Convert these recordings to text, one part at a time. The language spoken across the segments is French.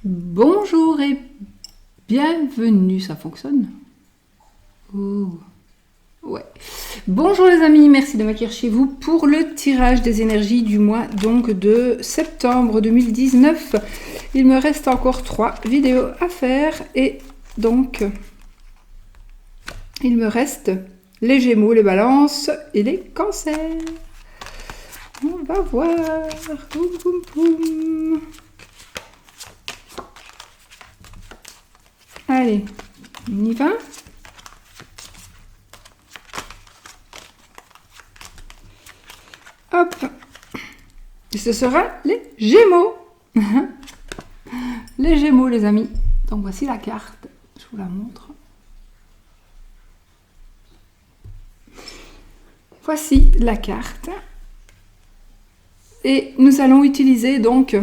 Bonjour et bienvenue, ça fonctionne? Oh, ouais. Bonjour les amis, merci de m'accueillir chez vous pour le tirage des énergies du mois donc de septembre 2019. Il me reste encore 3 vidéos à faire et donc il me reste les Gémeaux, les Balances et les Cancers. On va voir. Poum, poum, poum. Allez, on y va. Hop. Et ce sera les Gémeaux. Les Gémeaux, les amis. Donc voici la carte. Je vous la montre. Voici la carte. Et nous allons utiliser donc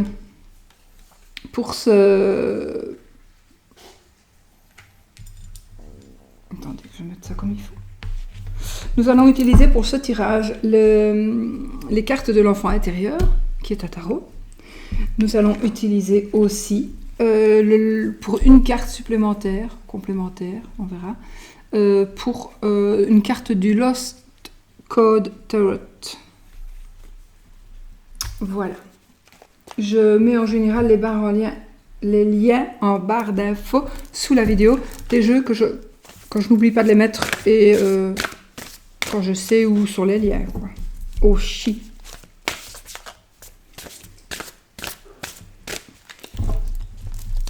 pour ce... Attendez que je mette ça comme il faut. Nous allons utiliser pour ce tirage les cartes de l'enfant intérieur, qui est à tarot. Nous allons utiliser aussi, pour une carte supplémentaire, complémentaire, on verra, pour une carte du Lost Code Tarot. Voilà. Je mets en général les liens en barre d'infos sous la vidéo des jeux quand je n'oublie pas de les mettre et quand je sais où sont les liens, quoi. Oh chi.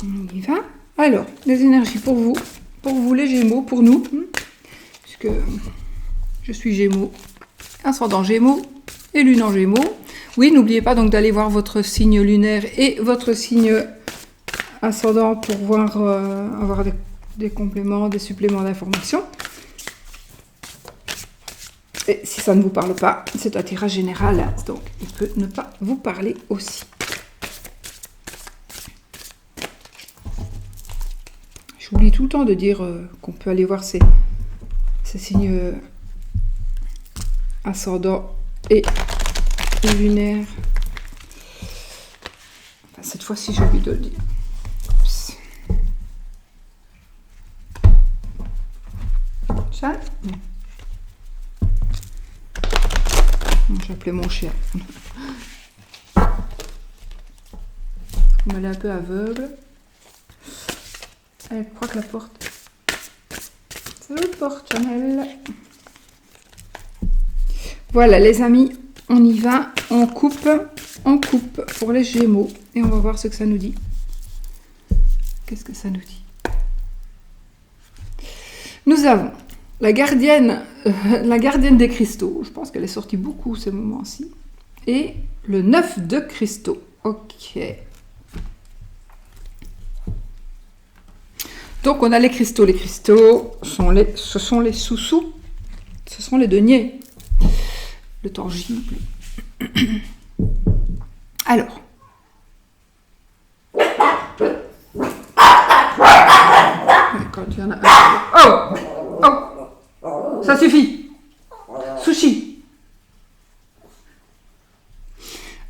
On y va. Alors, les énergies pour vous les Gémeaux, pour nous, puisque je suis Gémeaux, ascendant Gémeaux et lune en Gémeaux. Oui, n'oubliez pas donc d'aller voir votre signe lunaire et votre signe ascendant pour voir avoir des compléments, des suppléments d'informations. Et si ça ne vous parle pas, c'est un tirage général, donc il peut ne pas vous parler aussi. J'oublie tout le temps de dire qu'on peut aller voir ces signes ascendants et lunaires. Enfin, cette fois-ci, j'ai oublié de le dire. Ça j'appelais mon chien. Elle est un peu aveugle. Elle croit que la porte. C'est l'autre porte, Chanel. Voilà les amis, on y va, on coupe pour les Gémeaux et on va voir ce que ça nous dit. Qu'est-ce que ça nous dit? Nous avons la gardienne des cristaux. Je pense qu'elle est sortie beaucoup ces moments-ci. Et le 9 de cristaux. Ok. Donc on a les cristaux. Les cristaux, ce sont les sous-sous. Ce sont les deniers. Le tangible. Alors. Quand il y en a un... Oh! Ça suffit. Sushi.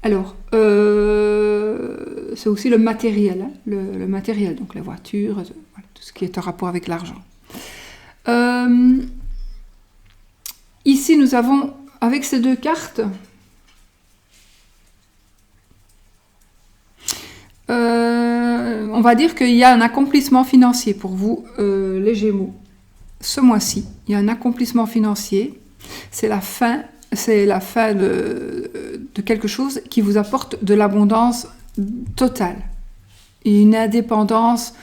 Alors, c'est aussi le matériel, hein, le matériel, donc la voiture, voilà, tout ce qui est en rapport avec l'argent. Ici, nous avons, avec ces deux cartes, on va dire qu'il y a un accomplissement financier pour vous, les Gémeaux. Ce mois-ci, il y a un accomplissement financier. C'est la fin de quelque chose qui vous apporte de l'abondance totale. Et une indépendance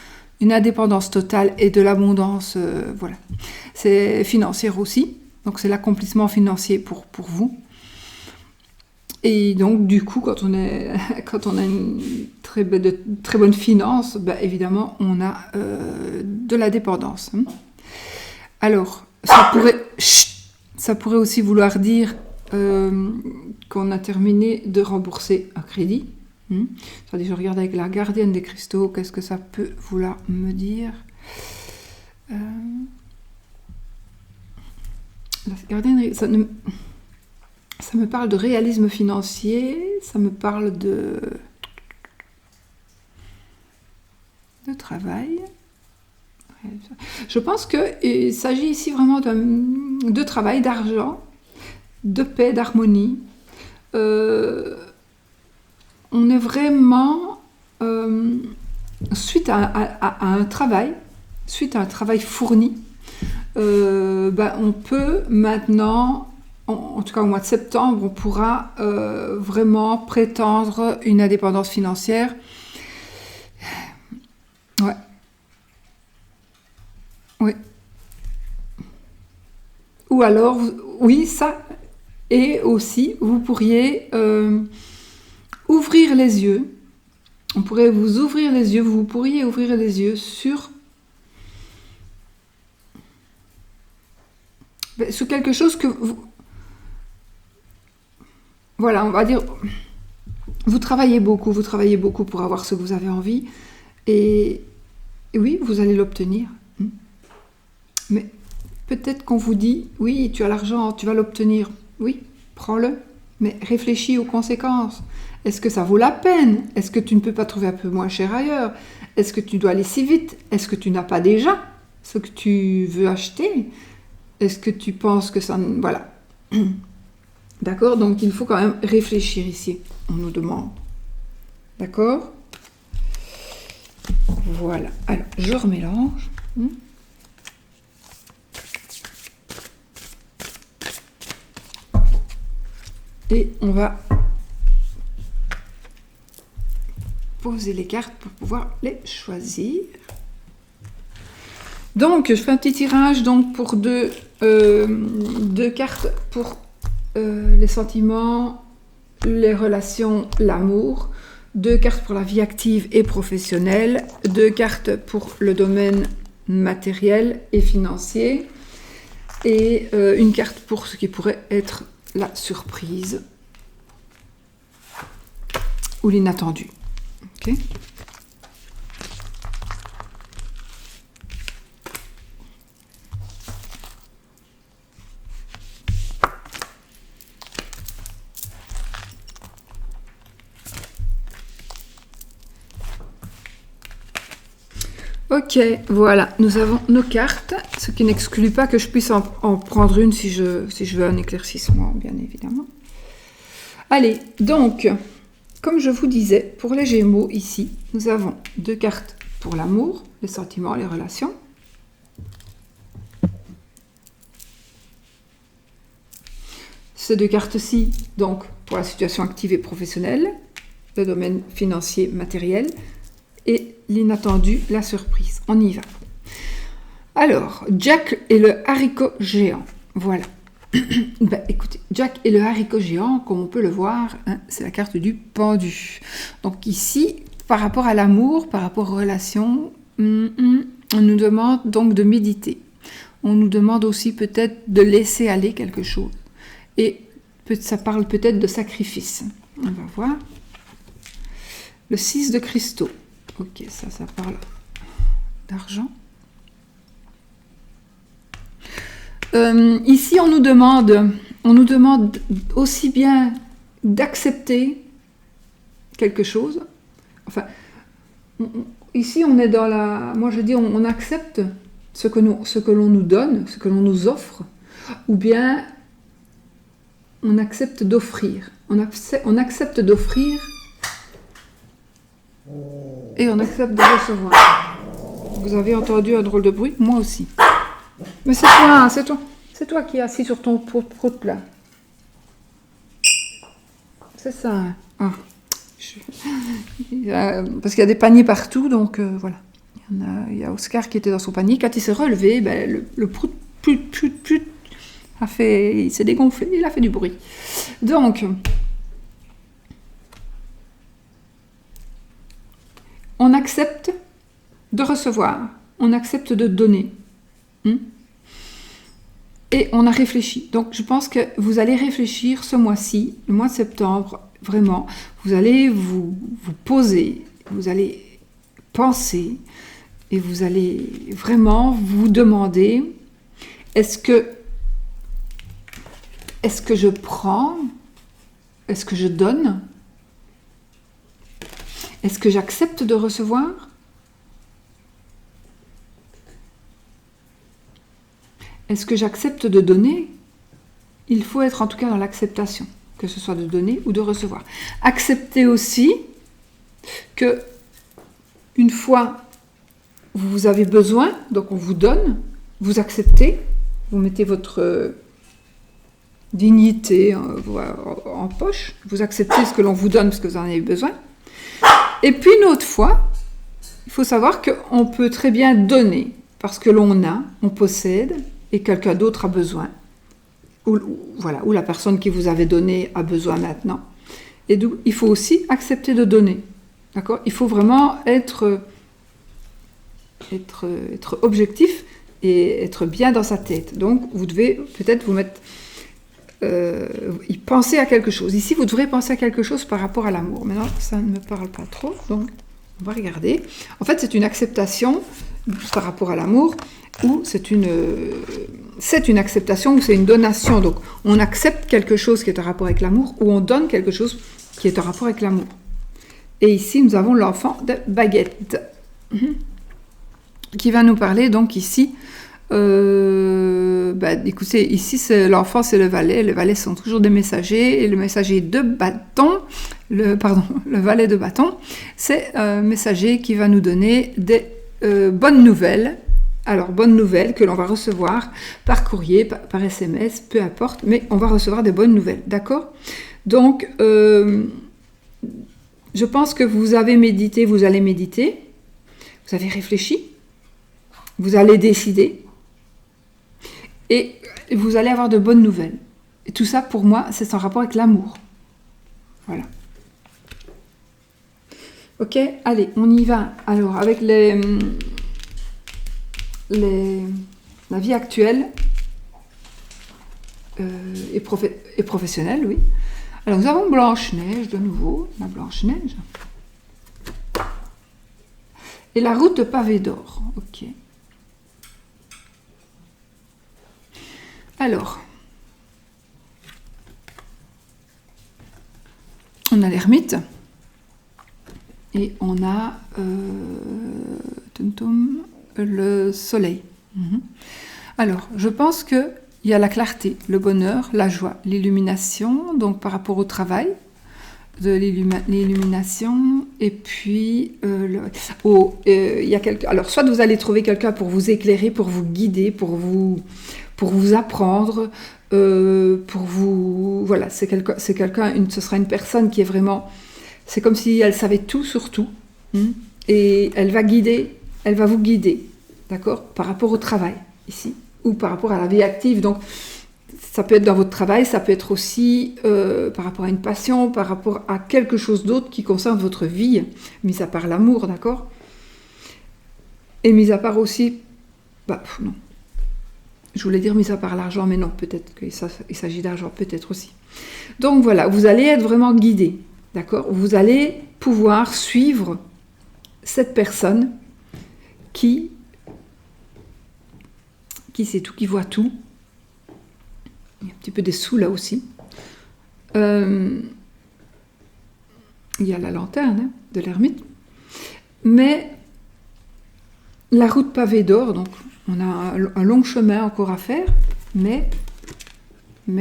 totale et de l'abondance, voilà. C'est financière aussi. Donc c'est l'accomplissement financier pour vous. Et donc du coup, quand on a une très bonne finance, ben, évidemment, on a de la dépendance. Alors, ça pourrait aussi vouloir dire qu'on a terminé de rembourser un crédit. C'est-à-dire, je regarde avec la gardienne des cristaux, qu'est-ce que ça peut vouloir me dire? La gardienne, ça me parle de réalisme financier, ça me parle de... de travail. Je pense qu'il s'agit ici vraiment de travail, d'argent, de paix, d'harmonie. On est vraiment suite à un travail fourni. On peut maintenant, en tout cas au mois de septembre, on pourra vraiment prétendre une indépendance financière. Ouais. Oui. Ou alors, oui, ça. Et aussi, vous pourriez ouvrir les yeux. On pourrait vous ouvrir les yeux. Vous pourriez ouvrir les yeux sur quelque chose que vous... Voilà, on va dire... Vous travaillez beaucoup pour avoir ce que vous avez envie. Et oui, vous allez l'obtenir. Mais peut-être qu'on vous dit, oui, tu as l'argent, tu vas l'obtenir. Oui, prends-le, mais réfléchis aux conséquences. Est-ce que ça vaut la peine? Est-ce que tu ne peux pas trouver un peu moins cher ailleurs? Est-ce que tu dois aller si vite? Est-ce que tu n'as pas déjà ce que tu veux acheter? Est-ce que tu penses que ça... Voilà. D'accord? Donc il faut quand même réfléchir ici. On nous demande. D'accord? Voilà. Alors, je remélange. Et on va poser les cartes pour pouvoir les choisir. Donc, je fais un petit tirage donc, pour deux cartes pour les sentiments, les relations, l'amour. 2 cartes pour la vie active et professionnelle. 2 cartes pour le domaine matériel et financier. Et une carte pour ce qui pourrait être la surprise ou l'inattendu. Ok. Ok, voilà, nous avons nos cartes, ce qui n'exclut pas que je puisse en prendre une si je veux un éclaircissement, bien évidemment. Allez, donc, comme je vous disais, pour les Gémeaux, ici, nous avons 2 cartes pour l'amour, les sentiments, les relations. Ces 2 cartes-ci, donc, pour la situation active et professionnelle, le domaine financier, matériel, et l'inattendu, la surprise. On y va. Alors, Jack et le haricot géant. Voilà. Écoutez, Jack et le haricot géant, comme on peut le voir, hein, c'est la carte du pendu. Donc ici, par rapport à l'amour, par rapport aux relations, on nous demande donc de méditer. On nous demande aussi peut-être de laisser aller quelque chose. Et ça parle peut-être de sacrifice. On va voir. Le 6 de cristaux. Ok, ça parle d'argent. Ici, on nous demande aussi bien d'accepter quelque chose. Enfin, ici, on est dans la... Moi, je dis, on accepte ce que l'on nous donne, ce que l'on nous offre, ou bien on accepte d'offrir. On accepte d'offrir et on accepte de recevoir. Vous avez entendu un drôle de bruit? Moi aussi. Mais c'est toi qui es assis sur ton prout là. C'est ça. Ah. Parce qu'il y a des paniers partout, donc voilà. Il y a Oscar qui était dans son panier. Quand il s'est relevé, le prout il s'est dégonflé, il a fait du bruit. Donc, on accepte de recevoir, on accepte de donner. Et on a réfléchi. Donc, je pense que vous allez réfléchir ce mois-ci, le mois de septembre, vraiment. Vous allez vous poser, vous allez penser, et vous allez vraiment vous demander, est-ce que je prends? Est-ce que je donne? Est-ce que j'accepte de recevoir? est-ce que j'accepte de donner? Il faut être en tout cas dans l'acceptation, que ce soit de donner ou de recevoir. Acceptez aussi que une fois vous avez besoin, donc on vous donne, vous acceptez, vous mettez votre dignité en poche, vous acceptez ce que l'on vous donne parce que vous en avez besoin. Et puis une autre fois, il faut savoir qu'on peut très bien donner parce que l'on a, on possède et quelqu'un d'autre a besoin. Ou la personne qui vous avait donné a besoin maintenant. Et donc, il faut aussi accepter de donner. D'accord? Il faut vraiment être objectif et être bien dans sa tête. Donc, vous devez peut-être vous mettre... y penser à quelque chose. Ici, vous devrez penser à quelque chose par rapport à l'amour. Maintenant, ça ne me parle pas trop, donc on va regarder. En fait, c'est une acceptation par rapport à l'amour, ou c'est une acceptation, ou c'est une donation. Donc, on accepte quelque chose qui est en rapport avec l'amour, ou on donne quelque chose qui est en rapport avec l'amour. Et ici, nous avons l'enfant de Baguette, qui va nous parler, donc ici, écoutez, ici, l'enfant, c'est le valet. Les valets sont toujours des messagers, et le messager de bâton, le valet de bâton, c'est un messager qui va nous donner des bonnes nouvelles. Alors, bonnes nouvelles que l'on va recevoir par courrier, par SMS, peu importe, mais on va recevoir des bonnes nouvelles, d'accord? Donc, je pense que vous avez médité, vous allez méditer, vous avez réfléchi, vous allez décider, et vous allez avoir de bonnes nouvelles. Et tout ça, pour moi, c'est en rapport avec l'amour. Voilà. Ok, allez, on y va. Alors, avec la vie actuelle et professionnelle, oui. Alors, nous avons Blanche-Neige, de nouveau, la Blanche-Neige. Et la route de pavé d'or, ok. Alors, on a l'ermite et on a le soleil. Alors, je pense qu'il y a la clarté, le bonheur, la joie, l'illumination, donc par rapport au travail, de l'illumination, et puis il y a alors soit vous allez trouver quelqu'un pour vous éclairer, pour vous guider, pour vous apprendre, pour vous... Voilà, ce sera une personne qui est vraiment... C'est comme si elle savait tout sur tout. Et elle va vous guider, d'accord? Par rapport au travail, ici, ou par rapport à la vie active. Donc, ça peut être dans votre travail, ça peut être aussi par rapport à une passion, par rapport à quelque chose d'autre qui concerne votre vie, mis à part l'amour, d'accord? Et mis à part aussi... non. Je voulais dire mis à part l'argent, mais non, peut-être qu'il s'agit d'argent, peut-être aussi. Donc voilà, vous allez être vraiment guidé, d'accord? Vous allez pouvoir suivre cette personne qui sait tout, qui voit tout. Il y a un petit peu des sous là aussi. Il y a la lanterne de l'ermite. Mais la route pavée d'or, donc on a un long chemin encore à faire, mais oh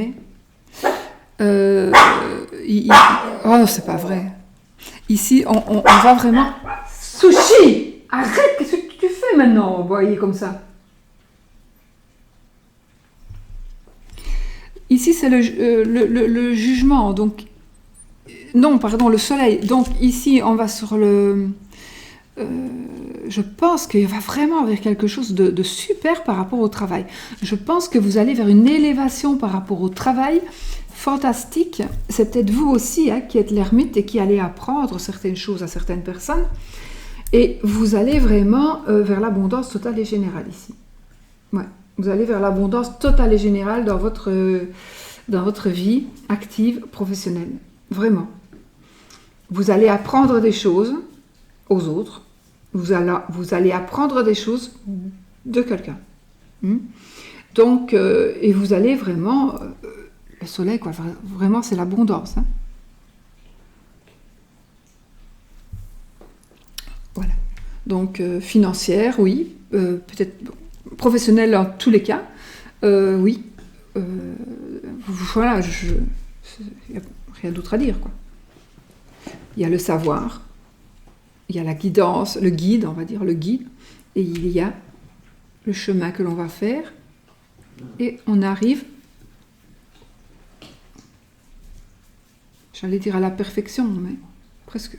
non, c'est pas vrai. Ici, on va vraiment... Sushi! Arrête, qu'est-ce que tu fais maintenant? Voyez comme ça. Ici, c'est le jugement, donc... Non, pardon, le soleil. Donc ici, on va sur le... je pense qu'il va vraiment vers quelque chose de super par rapport au travail. Je pense que vous allez vers une élévation par rapport au travail fantastique. C'est peut-être vous aussi qui êtes l'ermite et qui allez apprendre certaines choses à certaines personnes. Et vous allez vraiment vers l'abondance totale et générale ici. Ouais. Vous allez vers l'abondance totale et générale dans votre vie active, professionnelle. Vraiment. Vous allez apprendre des choses aux autres. Vous allez apprendre des choses de quelqu'un. Donc, et vous allez vraiment... le soleil, quoi. Vraiment, c'est l'abondance. Voilà. Donc, financière, oui. Peut-être professionnelle en tous les cas. Oui. Voilà, il n'y a rien d'autre à dire, quoi. Il y a le savoir, il y a la guidance, le guide, on va dire, le guide, et il y a le chemin que l'on va faire, et on arrive, j'allais dire à la perfection, mais presque.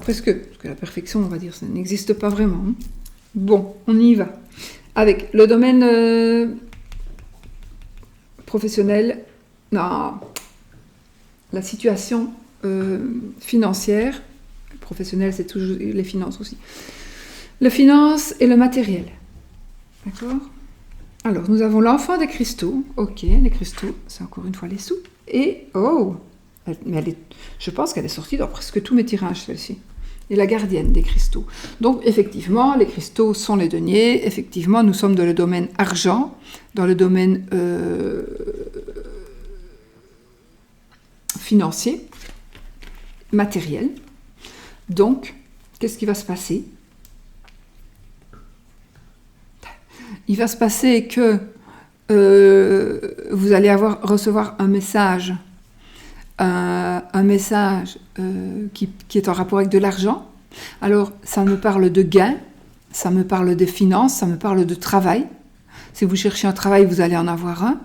Presque, parce que la perfection, on va dire, ça n'existe pas vraiment. Hein. Bon, on y va. Avec le domaine professionnel, non, la situation financière, professionnelle, c'est toujours les finances aussi. Le finance et le matériel. D'accord ? Alors, nous avons l'enfant des cristaux. Ok, les cristaux, c'est encore une fois les sous. Et, mais je pense qu'elle est sortie dans presque tous mes tirages, celle-ci. Et la gardienne des cristaux. Donc, effectivement, les cristaux sont les deniers. Effectivement, nous sommes dans le domaine argent, dans le domaine financier, matériel. Donc, qu'est-ce qui va se passer ? Il va se passer que vous allez recevoir un message, qui est en rapport avec de l'argent. Alors, ça me parle de gain, ça me parle de finances, ça me parle de travail. Si vous cherchez un travail, vous allez en avoir un.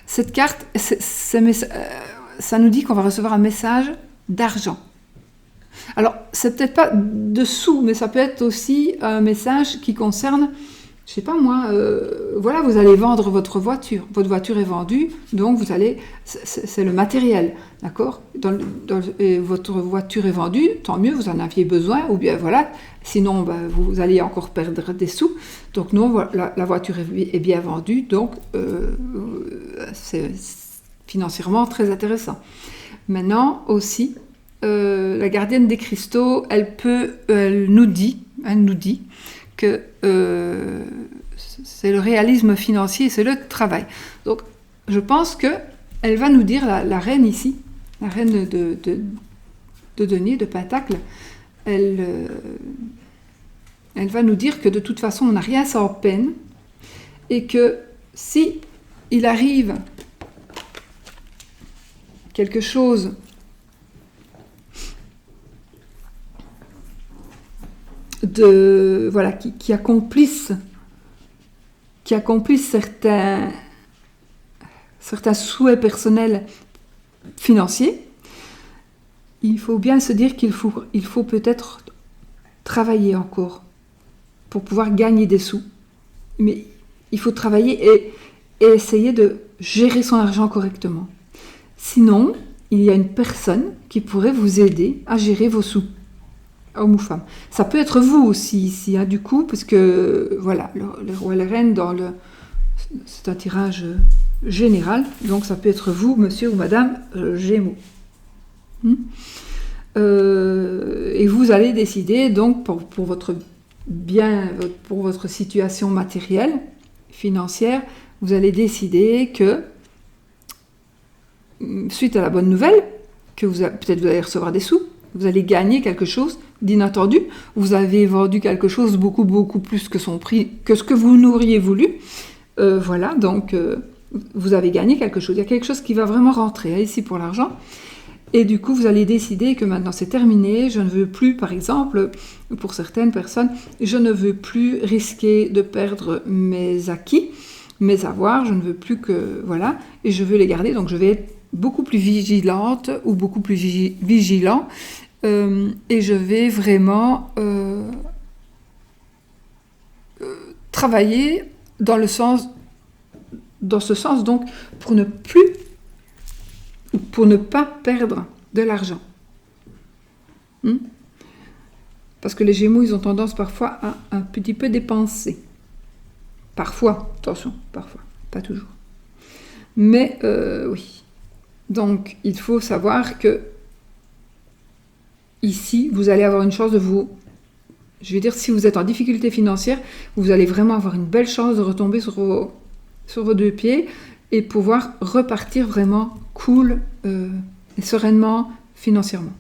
Cette carte, ça nous dit qu'on va recevoir un message d'argent. Alors, c'est peut-être pas de sous, mais ça peut être aussi un message qui concerne, je sais pas moi, voilà, vous allez vendre votre voiture. Votre voiture est vendue, donc vous allez, c'est le matériel, d'accord ? Et votre voiture est vendue, tant mieux, vous en aviez besoin, ou bien voilà, sinon vous allez encore perdre des sous. Donc non, voilà, la voiture est bien vendue, donc c'est financièrement très intéressant. Maintenant aussi, la gardienne des cristaux, elle nous dit que c'est le réalisme financier, c'est le travail. Donc, je pense que elle va nous dire, la reine ici, la reine de denier, de pentacle, elle va nous dire que de toute façon, on n'a rien sans peine, et que si il arrive quelque chose qui accomplissent certains souhaits personnels financiers, il faut bien se dire qu'il faut peut-être travailler encore pour pouvoir gagner des sous. Mais il faut travailler et essayer de gérer son argent correctement. Sinon, il y a une personne qui pourrait vous aider à gérer vos sous. Homme ou femme. Ça peut être vous aussi ici, hein, du coup, parce que voilà, le roi et la reine, c'est un tirage général, donc ça peut être vous, monsieur ou madame Gémeaux. Et vous allez décider, donc, pour votre bien, pour votre situation matérielle, financière, vous allez décider que, suite à la bonne nouvelle, que peut-être vous allez recevoir des sous, vous allez gagner quelque chose d'inattendu. Vous avez vendu quelque chose beaucoup, beaucoup plus que son prix, que ce que vous n'auriez voulu. Voilà, donc vous avez gagné quelque chose. Il y a quelque chose qui va vraiment rentrer ici pour l'argent. Et du coup, vous allez décider que maintenant c'est terminé. Je ne veux plus, par exemple, pour certaines personnes, je ne veux plus risquer de perdre mes acquis, mes avoirs. Je ne veux plus que... Voilà, et je veux les garder. Donc je vais être beaucoup plus vigilante ou beaucoup plus vigilant. Et je vais vraiment travailler dans ce sens, donc pour ne pas perdre de l'argent. Parce que les Gémeaux, ils ont tendance parfois à un petit peu dépenser. Parfois, attention, parfois, pas toujours. Mais oui. Donc, il faut savoir que ici, vous allez avoir une chance de vous... Je veux dire, si vous êtes en difficulté financière, vous allez vraiment avoir une belle chance de retomber sur vos deux pieds et pouvoir repartir vraiment cool et sereinement financièrement.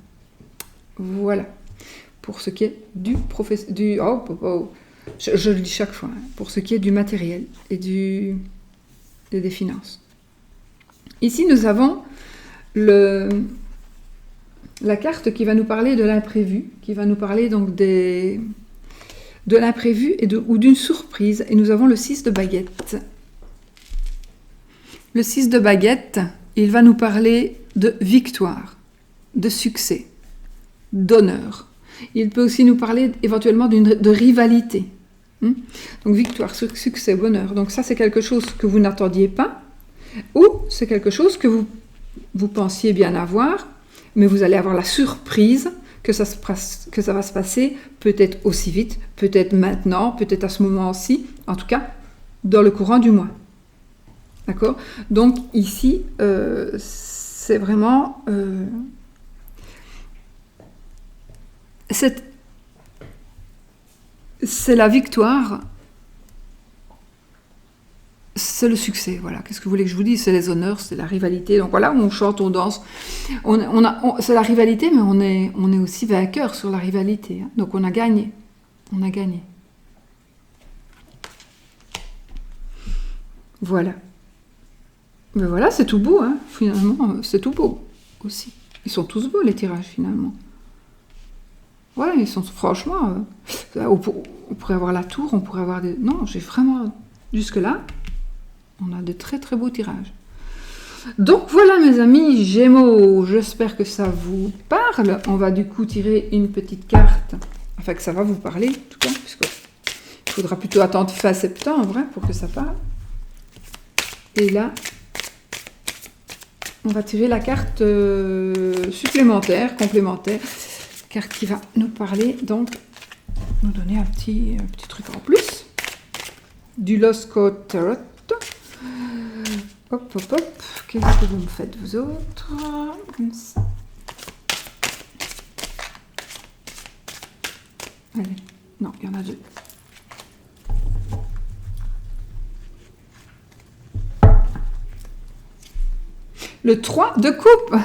Voilà. Pour ce qui est du je le dis chaque fois, hein, pour ce qui est du matériel et des finances. Ici, nous avons la carte qui va nous parler de l'imprévu, qui va nous parler donc de l'imprévu ou d'une surprise. Et nous avons le 6 de baguette. Le 6 de baguette, il va nous parler de victoire, de succès, d'honneur. Il peut aussi nous parler éventuellement de rivalité. Donc victoire, succès, bonheur. Donc ça, c'est quelque chose que vous n'attendiez pas, ou c'est quelque chose que vous pensiez bien avoir, mais vous allez avoir la surprise que ça va se passer peut-être aussi vite, peut-être maintenant, peut-être à ce moment-ci, en tout cas dans le courant du mois. D'accord ? Donc ici, c'est vraiment... c'est la victoire, c'est le succès, voilà. Qu'est-ce que vous voulez que je vous dise ? C'est les honneurs, c'est la rivalité. Donc voilà, on chante, on danse. C'est la rivalité, mais on est aussi vainqueur sur la rivalité. Hein. Donc on a gagné. On a gagné. Voilà. Mais voilà, c'est tout beau, hein. Finalement, c'est tout beau aussi. Ils sont tous beaux, les tirages, finalement. Ouais, ils sont franchement... on pourrait avoir la tour, on pourrait avoir des... Non, j'ai vraiment... Jusque-là, on a de très très beaux tirages. Donc voilà mes amis Gémeaux, j'espère que ça vous parle. On va du coup tirer une petite carte, enfin que ça va vous parler en tout cas, puisque il faudra plutôt attendre fin septembre hein, pour que ça parle. Et là, on va tirer la carte supplémentaire, complémentaire, carte qui va nous parler, donc nous donner un petit truc en plus. Du Lost Code Tarot. Hop, hop, hop. Qu'est-ce que vous me faites, vous autres? Comme ça. Allez. Non, il y en a deux. Le 3 de coupe.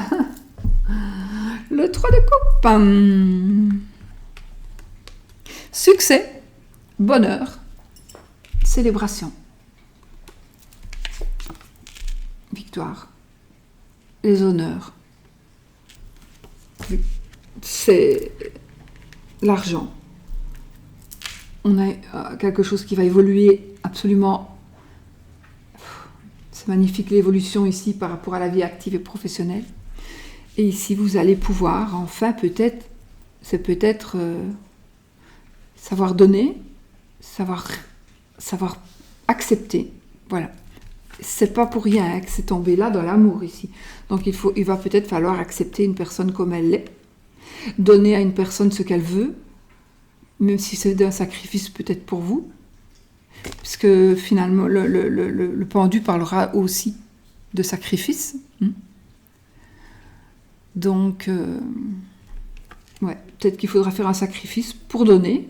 Le 3 de coupe. Succès, bonheur, célébration, victoire, les honneurs. C'est l'argent. On a quelque chose qui va évoluer absolument. C'est magnifique l'évolution ici par rapport à la vie active et professionnelle. Et ici, vous allez pouvoir, enfin, c'est peut-être savoir donner, savoir accepter. Voilà. C'est pas pour rien hein, que c'est tombé là dans l'amour ici. Donc il va peut-être falloir accepter une personne comme elle l'est, donner à une personne ce qu'elle veut, même si c'est un sacrifice peut-être pour vous, puisque finalement le pendu parlera aussi de sacrifice. Donc, ouais, peut-être qu'il faudra faire un sacrifice pour donner.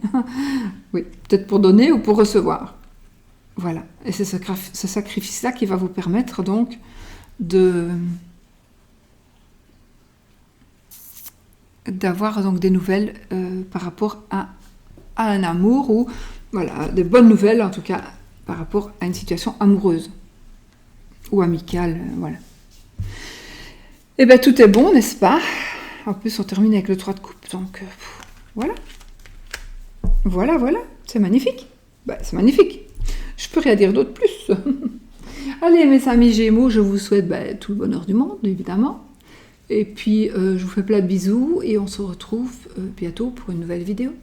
Oui, peut-être pour donner ou pour recevoir. Voilà. Et c'est ce sacrifice-là qui va vous permettre donc d'avoir donc des nouvelles par rapport à un amour ou voilà, des bonnes nouvelles en tout cas par rapport à une situation amoureuse ou amicale. Voilà. Et bien, tout est bon, n'est-ce pas? En plus, on termine avec le 3 de coupe, donc voilà. Voilà, c'est magnifique. Ben, c'est magnifique. Je peux rien dire d'autre plus. Allez, mes amis Gémeaux, je vous souhaite tout le bonheur du monde, évidemment. Et puis, je vous fais plein de bisous et on se retrouve bientôt pour une nouvelle vidéo.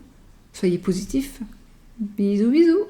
Soyez positifs. Bisous, bisous.